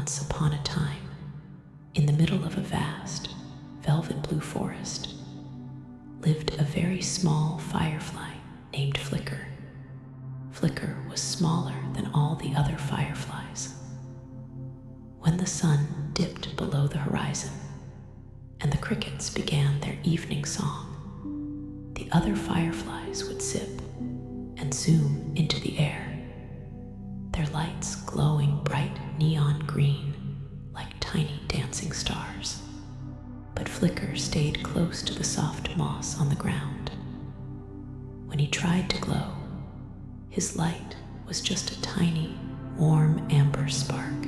Once upon a time, in the middle of a vast, velvet blue forest, lived a very small firefly named Flicker. Flicker was smaller than all the other fireflies. When the sun dipped below the horizon and the crickets began their evening song, the other fireflies would sip and zoom into the air, their lights glowing bright neon green like tiny dancing stars. But Flicker stayed close to the soft moss on the ground. When he tried to glow, his light was just a tiny, warm amber spark.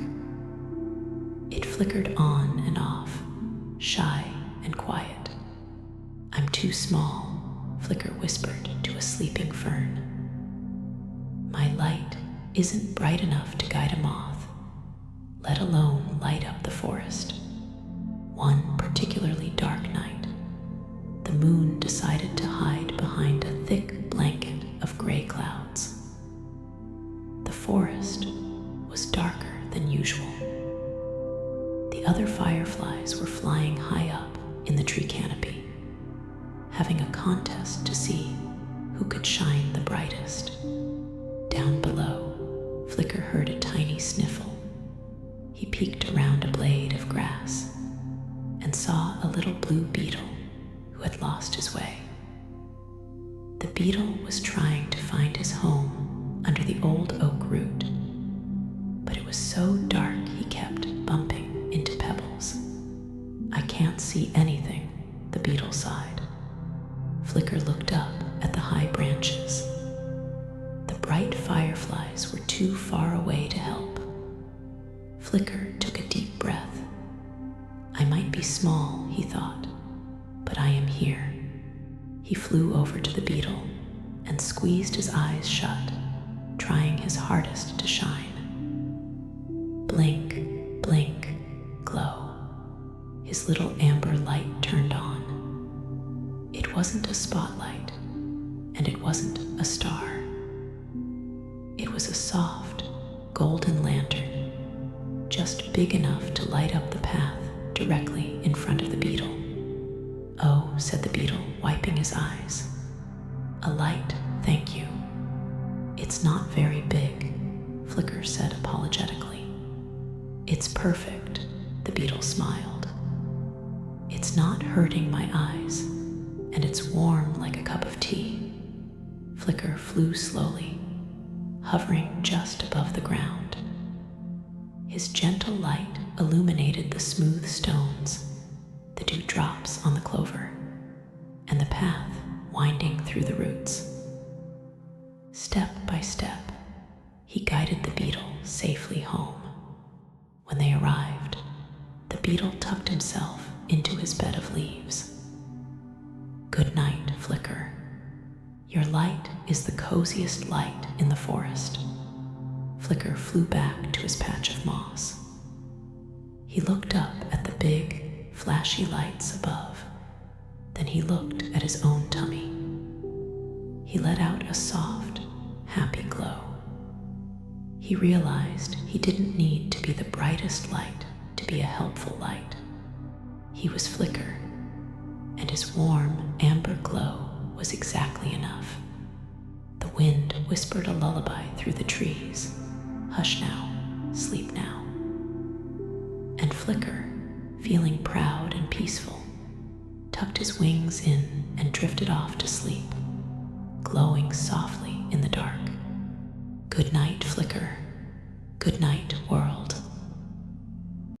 It flickered on and off, shy and quiet. "I'm too small," Flicker whispered to a sleeping fern. "My light isn't bright enough to guide a moth, let alone light up the forest." One particularly dark night, the moon decided to hide behind a thick blanket of gray clouds. The forest was darker than usual. The other fireflies were flying high up in the tree canopy, having a contest to see who could shine the brightest. Down below, Flicker heard a tiny sniffle. He peeked around a blade of grass and saw a little blue beetle who had lost his way. The beetle was trying to find his home under the old oak root, but it was so dark he kept bumping into pebbles. "I can't see anything," the beetle sighed. Flicker looked up at the high branches. The bright fireflies were too far away to help. Flicker took a deep breath. "I might be small," he thought, "but I am here." He flew over to the beetle and squeezed his eyes shut, trying his hardest to shine. Blink, blink, glow. His little amber light turned on. It wasn't a spotlight, and it wasn't a star. It was a soft, golden lantern, just big enough to light up the path directly in front of the beetle. "Oh," said the beetle, wiping his eyes. "A light, thank you." "It's not very big," Flicker said apologetically. "It's perfect," the beetle smiled. "It's not hurting my eyes, and it's warm like a cup of tea." Flicker flew slowly, hovering just above the ground. His gentle light illuminated the smooth stones, the dewdrops on the clover, and the path winding through the roots. Step by step, he guided the beetle safely home. When they arrived, the beetle tucked himself into his bed of leaves. "Good night, Flicker. Your light is the coziest light in the forest." Flicker flew back to his patch of moss. He looked up at the big, flashy lights above. Then he looked at his own tummy. He let out a soft, happy glow. He realized he didn't need to be the brightest light to be a helpful light. He was Flicker, and his warm, amber glow was exactly enough. The wind whispered a lullaby through the trees. "Hush now, sleep now." And Flicker, feeling proud and peaceful, tucked his wings in and drifted off to sleep, glowing softly in the dark. Good night, Flicker. Good night, world.